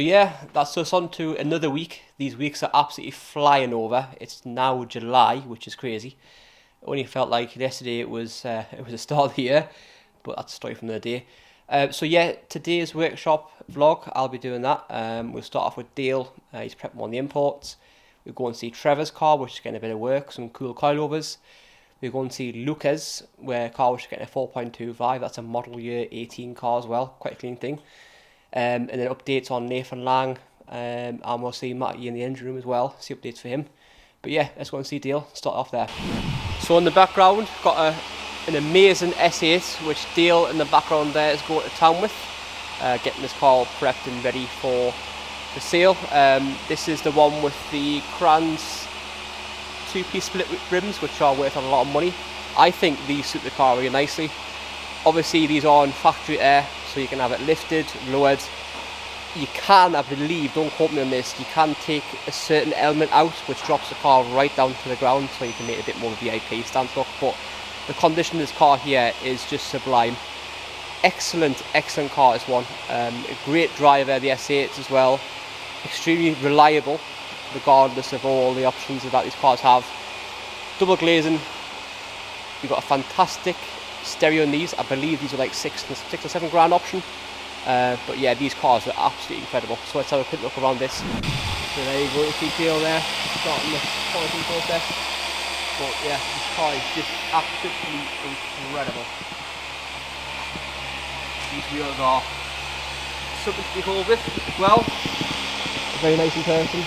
Yeah, that's us on to another week. These weeks are absolutely flying over. It's now July, which is crazy. It only felt like yesterday it was the start of the year, but that's a story from the day. So yeah, today's workshop vlog, I'll be doing that. We'll start off with Dale. He's prepping on the imports. We'll go and see Trevor's car, which is getting a bit of work, some cool coilovers. We'll go and see Luca's car, which is getting a 4.25. That's a model year 18 car as well, quite a clean thing. And then updates on Nathan Lang, and we'll see Matty in the engine room as well, see updates for him. But yeah, let's go and see Dale, start off there. So in the background, got an amazing S8, which Dale in the background there is going to town with, getting his car all prepped and ready for sale. This is the one with the Crans two-piece split rims, which are worth a lot of money. I think these suit the car really nicely. Obviously these are on factory air, so you can have it lifted, lowered. You can, I believe, don't quote me on this, you can take a certain element out which drops the car right down to the ground, so you can make it a bit more VIP stance look. But the condition of this car here is just sublime. Excellent car, this one. A great driver, the S8 as well. Extremely reliable, regardless of all the options that these cars have. Double glazing. You've got a fantastic stereo in these. I believe these are like six or seven grand option. But yeah, these cars are absolutely incredible. So let's have a quick look around this. So there you go, you see Dale there, starting the polishing process. But yeah, this car is just absolutely incredible. These wheels are something to behold with as well. Very nice in person.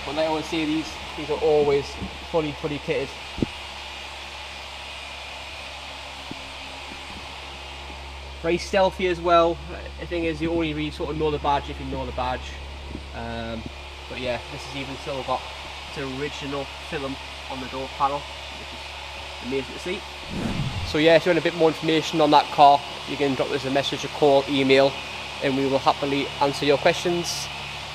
But like I always say, these are always fully kitted. Very stealthy as well. The thing is, you only really sort of know the badge if you know the badge. But yeah, this has even still got its original film on the door panel, which is amazing to see. So yeah, if you want a bit more information on that car, you can drop us a message, a call, email, and we will happily answer your questions.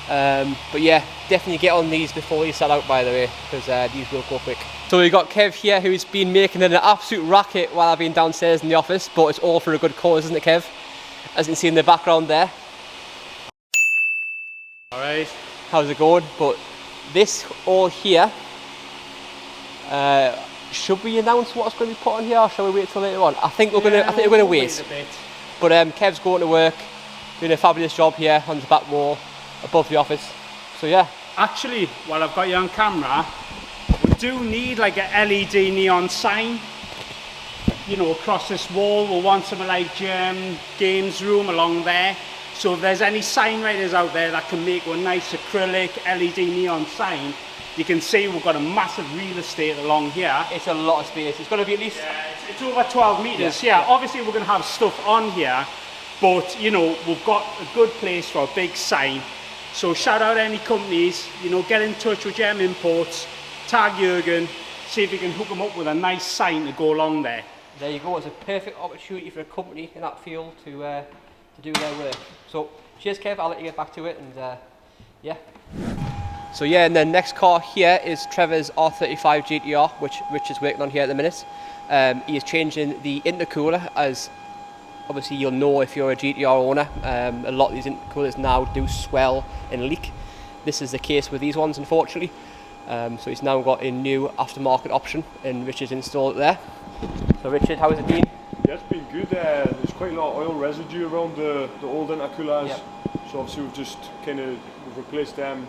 But yeah, definitely get on these before they sell out, by the way, because these will go quick. So we've got Kev here, who's been making an absolute racket while I've been downstairs in the office, but it's all for a good cause, isn't it, Kev? As you can see in the background there. Alright. How's it going? But this all here, should we announce what's going to be put on here, or shall we wait till later on? I think we're going to wait. A bit. But Kev's going to work, doing a fabulous job here on the back wall above the office. So yeah. Actually, while I've got you on camera, we do need like a LED neon sign, you know, across this wall. We'll want something like games room along there. So if there's any sign writers out there that can make a nice acrylic LED neon sign, you can see we've got a massive real estate along here. It's a lot of space. It's going to be at least... Yeah, it's over 12 metres. Yeah, obviously we're going to have stuff on here, but you know, we've got a good place for a big sign. So shout out any companies, you know, get in touch with jmimports, tag JURGEN, see if you can hook them up with a nice sign to go along there. There you go. It's a perfect opportunity for a company in that field to do their work. So cheers, Kev. I'll let you get back to it, and yeah. So yeah, and the next car here is Trevor's R35 GT-R, which Rich is working on here at the minute. He is changing the intercooler, as obviously you'll know if you're a GT-R owner. A lot of these intercoolers now do swell and leak. This is the case with these ones, unfortunately. So he's now got a new aftermarket option, and Richard's installed it there. So Richard, how has it been? Yeah, it's been good. There's quite a lot of oil residue around the old intercoolers. Yep. So obviously we've just we've replaced them,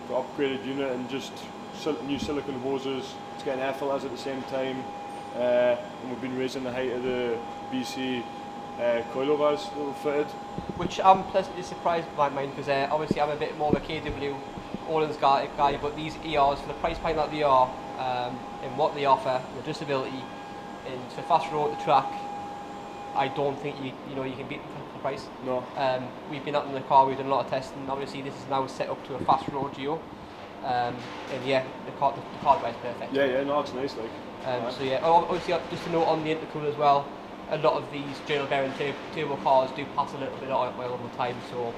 got upgraded unit, and just new silicone hoses. It's getting air filters at the same time. And we've been raising the height of the BC coilovers that were fitted. Which I'm pleasantly surprised by mine, because obviously I'm a bit more of a KW Olin's guy, but these ERs, for the price point that they are, and what they offer, the adjustability, and to fast road the track, I don't think you can beat them for the price. No. We've been out in the car, we've done a lot of testing. Obviously this is now set up to a fast road geo, and yeah, the car drive's perfect. Yeah, no, it's nice, like. So yeah, obviously just to note on the intercooler as well, a lot of these journal bearing turbo cars do pass a little bit of oil over time, so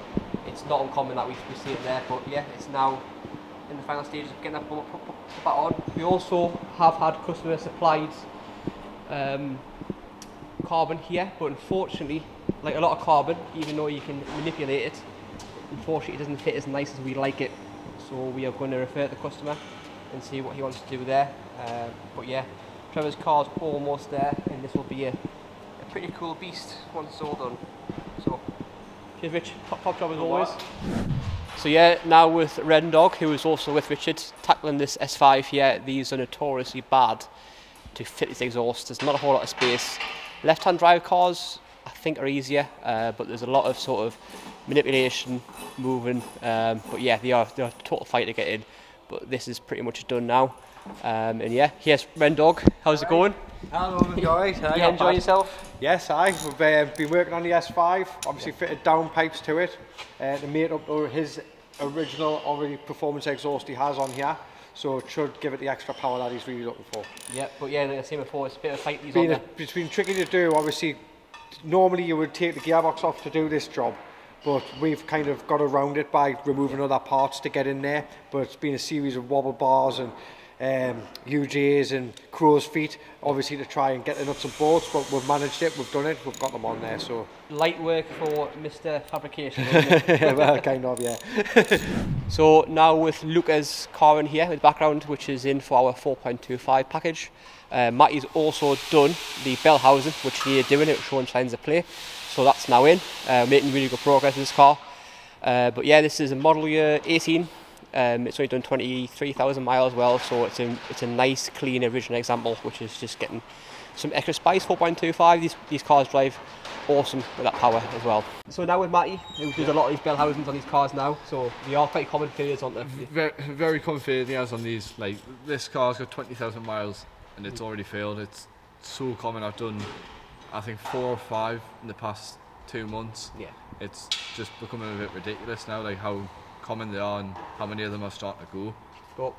it's not uncommon that we see it there. But yeah, it's now in the final stages of getting that put that on. We also have had customer supplied carbon here, but unfortunately like a lot of carbon, even though you can manipulate it. Unfortunately, it doesn't fit as nice as we like it, so we are going to refer to the customer and see what he wants to do there. But yeah, Trevor's car's almost there, and this will be a pretty cool beast once it's all done. So, cheers Rich, top job as always. So yeah, now with Red Dog, who is also with Richard, tackling this S5 here. These are notoriously bad to fit this exhaust. There's not a whole lot of space. Left-hand drive cars, I think, are easier, but there's a lot of sort of manipulation, moving. But yeah, they're a total fight to get in. But this is pretty much done now. And yeah, here's Red Dog. How's it going? Hello, you alright? You enjoying yourself? Yes, we've been working on the S5, obviously fitted down pipes to it to make up his original already performance exhaust he has on here, so it should give it the extra power that he's really looking for. Yeah, but yeah, like I said before, it's a bit of a fight these on there. It's been tricky to do. Obviously, normally you would take the gearbox off to do this job, but we've kind of got around it by removing other parts to get in there. But it's been a series of wobble bars and UJs and crow's feet, obviously, to try and get the nuts and bolts, but we've managed it, we've done it, we've got them on there. So light work for Mr. Fabrication, isn't it? well, kind of, yeah. So now with Luca's car in here in the background, which is in for our 4.25 package. Matty's also done the bell housing, which needed doing, it was showing signs of play, so that's now in, making really good progress in this car. But yeah, this is a model year 18. It's only done 23,000 miles well, so it's a nice, clean, original example, which is just getting some extra spice. 4.25. These cars drive awesome with that power as well. So now with Matty, who does a lot of these bell housings on these cars now, so they are quite common failures, aren't they? Very common failures on these. Like, this car's got 20,000 miles and it's already failed. It's so common. I've done, I think, 4 or 5 in the past 2 months. Yeah. It's just becoming a bit ridiculous now, like how common they are and how many of them are starting to go. But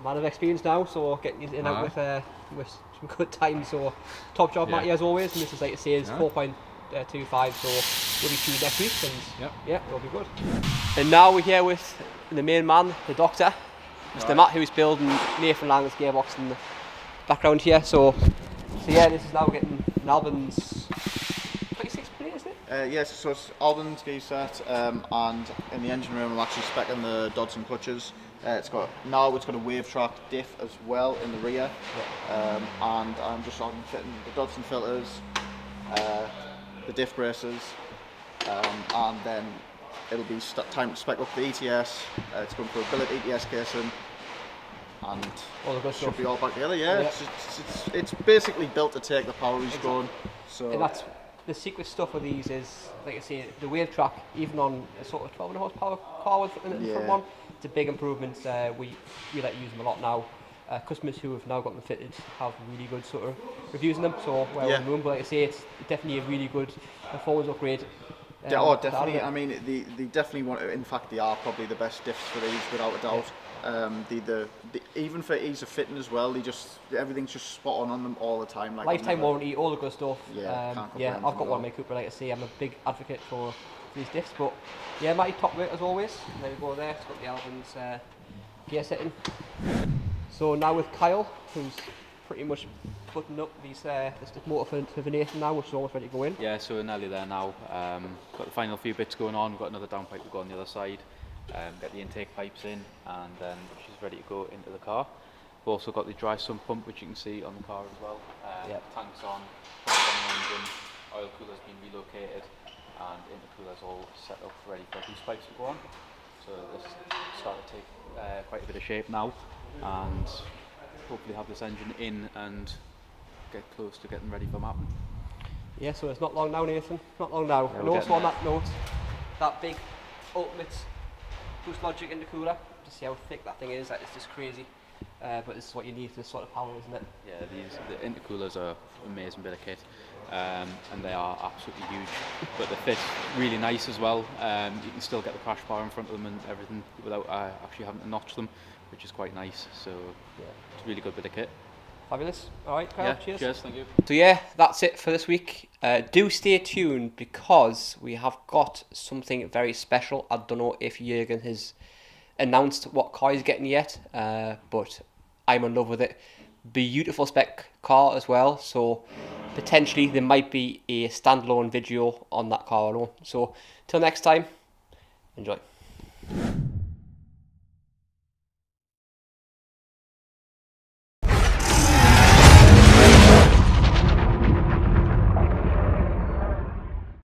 man of experience now, so getting you in out with some good times. So top job, Matty, as always. And this is, like I say, is 4.25, so we'll be see you next week, and yeah, it'll be good. And now we're here with the main man, the doctor, Mr. Matt, who's building Nathan Lang's gearbox in the background here. So yeah, this is now getting an Albans 26 plate, isn't it? Yes, so it's Albans gear set, and in the engine room I'm actually speccing the Dodson clutches. It's got a wave track diff as well in the rear, and I'm just fitting the Dodson filters, the diff braces, and then it'll be time to spec up the ETS. It's going for a billet ETS casing, and all the good should stuff. be all back together. Yeah. It's basically built to take the power he's going. So and that's the secret stuff of these is, like I say, the wave track, even on a sort of 12.5 horsepower car with the front one, it's a big improvement. We like use them a lot now. Customers who have now got them fitted have really good sort of reviews on them, so we're on the moon. But like I say, it's definitely a really good performance upgrade. Definitely. I mean, they definitely want to. In fact, they are probably the best diffs for these, without a doubt. Even for ease of fitting as well, everything's just spot on them all the time. Like lifetime warranty, all the good stuff. I've got one in my Cooper. Like I say, I'm a big advocate for these diffs. But yeah, Matty, top rate as always. And there we go there. It's got the Albans gear setting. So now with Kyle, who's pretty much putting up this motor for Nathan now, which is almost ready to go in. Yeah, so we're nearly there now. Got the final few bits going on. Got another downpipe to go on the other side. Get the intake pipes in, and then she's ready to go into the car. We've also got the dry sump pump, which you can see on the car as well. Tanks on, pumps on the engine, oil cooler's been relocated, and intercooler's all set up ready for these pipes to go on. So this started to take quite a bit of shape now, and hopefully have this engine in and get close to getting ready for mapping. Yeah, so it's not long now, Nathan. Not long now. And also on that note, that big ultimate Boost Logic intercooler, to see how thick that thing is, it's just crazy. But this is what you need for this sort of power, isn't it? Yeah, the intercoolers are an amazing bit of kit, and they are absolutely huge. But the fit's really nice as well. You can still get the crash bar in front of them and everything without actually having to notch them, which is quite nice. So it's a really good bit of kit. Fabulous. All right, Kyle, cheers. Thank you. So yeah, that's it for this week. Do stay tuned, because we have got something very special. I don't know if Jurgen has announced what car he's getting yet, but I'm in love with it. Beautiful spec car as well. So potentially there might be a standalone video on that car alone. So till next time, enjoy.